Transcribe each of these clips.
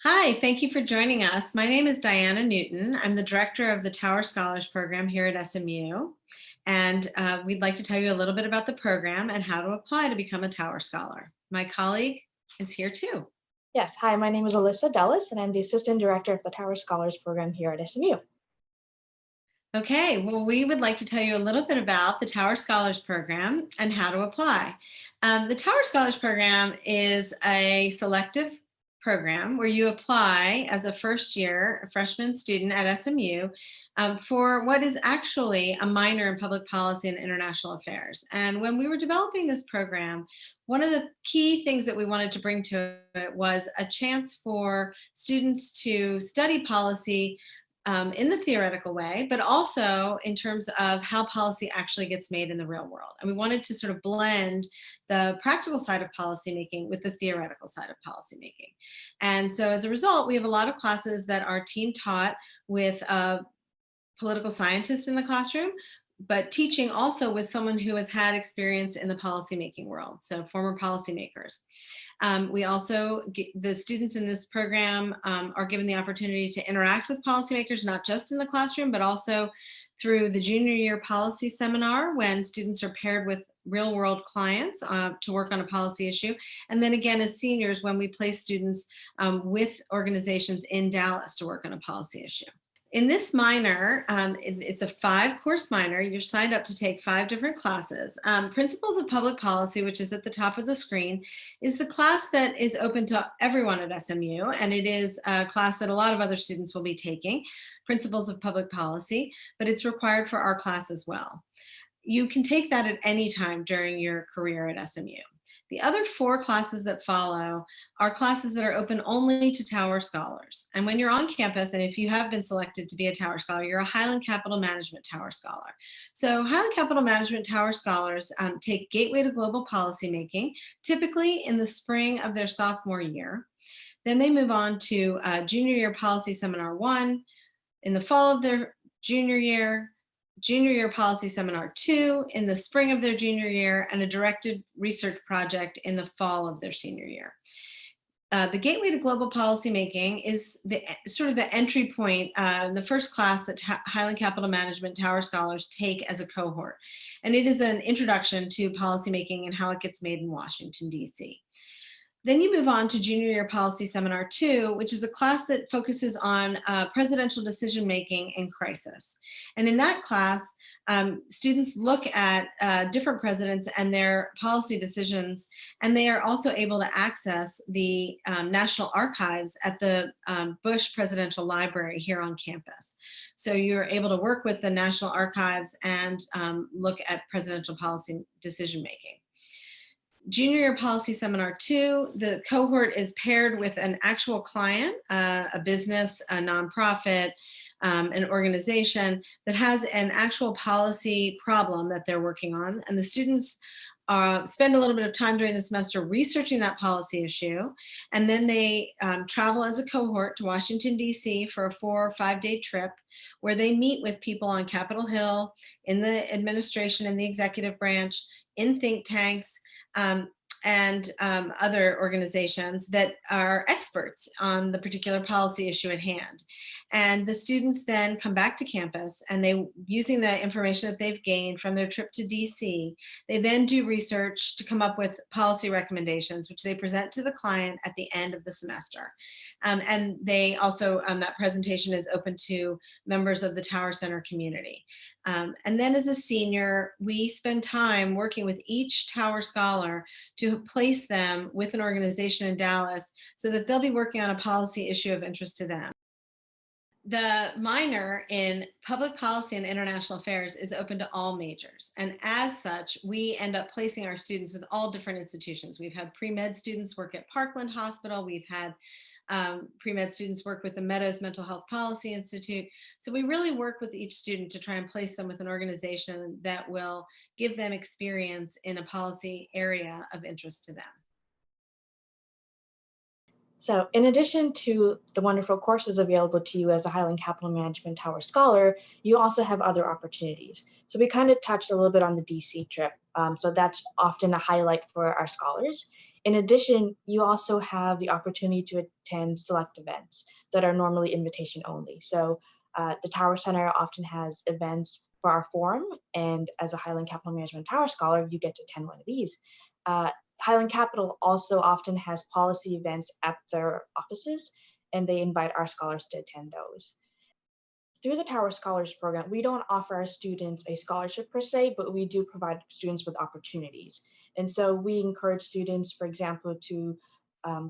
Hi, thank you for joining us. My name is Diana Newton. I'm the director of the Tower Scholars Program here at SMU. And we'd like to tell you a little bit about the program and how to apply to become a Tower Scholar. My colleague is here too. Yes, hi, my name is Alyssa Dellis, and I'm the Assistant Director of the Tower Scholars Program here at SMU. Okay, well, we would like to tell you a little bit about the Tower Scholars Program and how to apply. The Tower Scholars Program is a selective program where you apply as a first year freshman student at SMU for what is actually a minor in public policy and international affairs. And when we were developing this program, one of the key things that we wanted to bring to it was a chance for students to study policy in the theoretical way, but also in terms of how policy actually gets made in the real world. And we wanted to sort of blend the practical side of policymaking with the theoretical side of policymaking. And so as a result, we have a lot of classes that are team taught with a political scientist in the classroom, but teaching also with someone who has had experience in the policymaking world, so former policymakers. We also, the students in this program are given the opportunity to interact with policymakers, not just in the classroom, but also through the junior year policy seminar when students are paired with real world clients to work on a policy issue. And then again, as seniors, when we place students with organizations in Dallas to work on a policy issue. In this minor, it's a 5-course minor. You're signed up to take 5 different classes. Principles of Public Policy, which is at the top of the screen, is the class that is open to everyone at SMU, and it is a class that a lot of other students will be taking, Principles of Public Policy, but it's required for our class as well. You can take that at any time during your career at SMU. The other 4 classes that follow are classes that are open only to Tower Scholars. And when you're on campus, and if you have been selected to be a Tower Scholar, you're a Highland Capital Management Tower Scholar. So Highland Capital Management Tower Scholars take Gateway to Global Policymaking, typically in the spring of their sophomore year. Then they move on to Junior Year Policy Seminar 1 in the fall of their junior year policy seminar 2 in the spring of their junior year, and a directed research project in the fall of their senior year. The Gateway to Global Policymaking is sort of the entry point, the first class that Highland Capital Management Tower Scholars take as a cohort. And it is an introduction to policymaking and how it gets made in Washington, D.C. Then you move on to Junior Year Policy Seminar 2, which is a class that focuses on presidential decision-making in crisis. And in that class, students look at different presidents and their policy decisions, and they are also able to access the National Archives at the Bush Presidential Library here on campus. So you're able to work with the National Archives and look at presidential policy decision-making. Junior Year Policy Seminar 2, the cohort is paired with an actual client, a business, a nonprofit, an organization that has an actual policy problem that they're working on. And the students spend a little bit of time during the semester researching that policy issue. And then they travel as a cohort to Washington, D.C. for a 4 or 5-day trip where they meet with people on Capitol Hill, in the administration and the executive branch, in think tanks, and other organizations that are experts on the particular policy issue at hand. And the students then come back to campus, and they, using the information that they've gained from their trip to DC, they then do research to come up with policy recommendations, which they present to the client at the end of the semester. And they also, that presentation is open to members of the Tower Center community. And then as a senior, we spend time working with each Tower Scholar to place them with an organization in Dallas so that they'll be working on a policy issue of interest to them. The minor in Public Policy and International Affairs is open to all majors. And as such, we end up placing our students with all different institutions. We've had pre-med students work at Parkland Hospital. We've had pre-med students work with the Meadows Mental Health Policy Institute. So we really work with each student to try and place them with an organization that will give them experience in a policy area of interest to them. So in addition to the wonderful courses available to you as a Highland Capital Management Tower Scholar, you also have other opportunities. So we kind of touched a little bit on the DC trip. So that's often a highlight for our scholars. In addition, you also have the opportunity to attend select events that are normally invitation only. So the Tower Center often has events for our forum, and as a Highland Capital Management Tower Scholar, you get to attend one of these. Highland Capital also often has policy events at their offices, and they invite our scholars to attend those. Through the Tower Scholars Program, we don't offer our students a scholarship per se, but we do provide students with opportunities. And so we encourage students, for example, to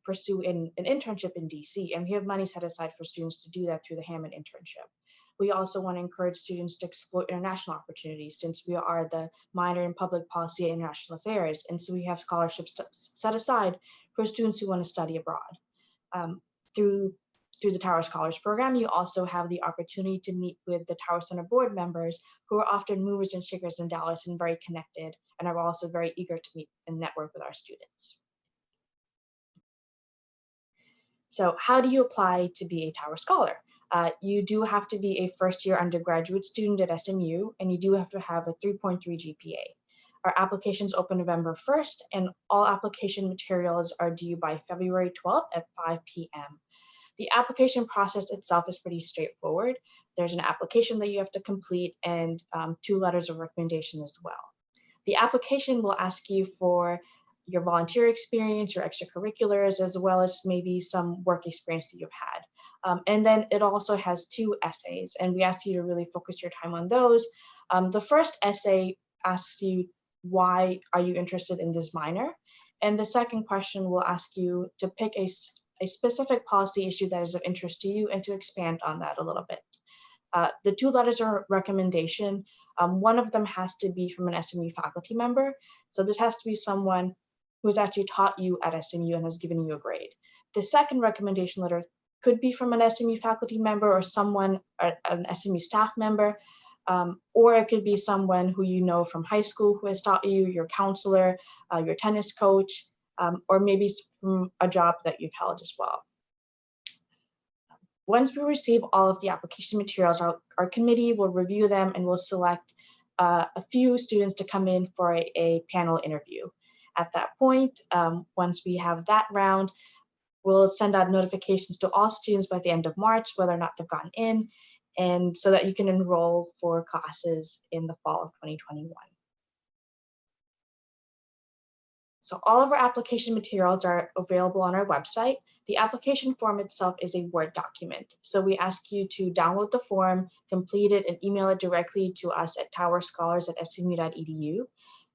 pursue an internship in DC, and we have money set aside for students to do that through the Hammond internship. We also want to encourage students to explore international opportunities, since we are the minor in public policy and international affairs. And so we have scholarships set aside for students who want to study abroad. Through the Tower Scholars Program, you also have the opportunity to meet with the Tower Center board members, who are often movers and shakers in Dallas and very connected, and are also very eager to meet and network with our students. So how do you apply to be a Tower Scholar? You do have to be a first-year undergraduate student at SMU, and you do have to have a 3.3 GPA. Our applications open November 1st, and all application materials are due by February 12th at 5 p.m. The application process itself is pretty straightforward. There's an application that you have to complete and 2 letters of recommendation as well. The application will ask you for your volunteer experience, your extracurriculars, as well as maybe some work experience that you've had. And then it also has 2 essays, and we ask you to really focus your time on those. The first essay asks you, why are you interested in this minor? And the second question will ask you to pick a specific policy issue that is of interest to you and to expand on that a little bit. The 2 letters of recommendation, one of them has to be from an SMU faculty member. So this has to be someone who has actually taught you at SMU and has given you a grade. The second recommendation letter could be from an SMU faculty member or someone, an SMU staff member, or it could be someone who you know from high school who has taught you, your counselor, your tennis coach, or maybe from a job that you've held as well. Once we receive all of the application materials, our committee will review them and will select a few students to come in for a panel interview. At that point, once we have that round, we'll send out notifications to all students by the end of March, whether or not they've gotten in, and so that you can enroll for classes in the fall of 2021. So all of our application materials are available on our website. The application form itself is a Word document. So we ask you to download the form, complete it, and email it directly to us at towerscholars@smu.edu.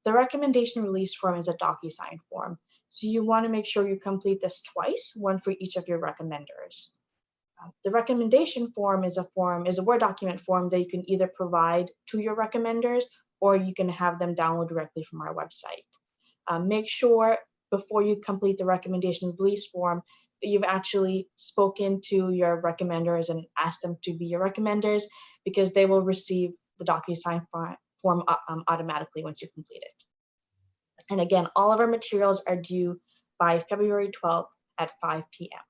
The recommendation release form is a DocuSign form. So you want to make sure you complete this twice, one for each of your recommenders. The recommendation form is a Word document form that you can either provide to your recommenders or you can have them download directly from our website. Make sure before you complete the recommendation release form that you've actually spoken to your recommenders and asked them to be your recommenders, because they will receive the DocuSign form automatically once you complete it. And again, all of our materials are due by February 12th at 5 p.m.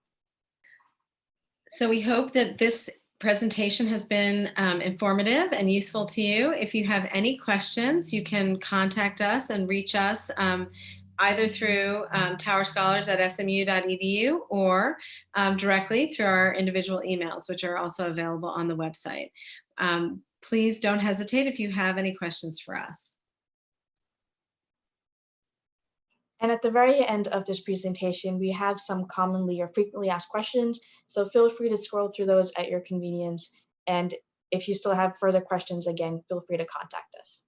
So we hope that this presentation has been informative and useful to you. If you have any questions, you can contact us and reach us either through towerscholars@smu.edu or directly through our individual emails, which are also available on the website. Please don't hesitate if you have any questions for us. And at the very end of this presentation, we have some commonly or frequently asked questions. So feel free to scroll through those at your convenience. And if you still have further questions, again, feel free to contact us.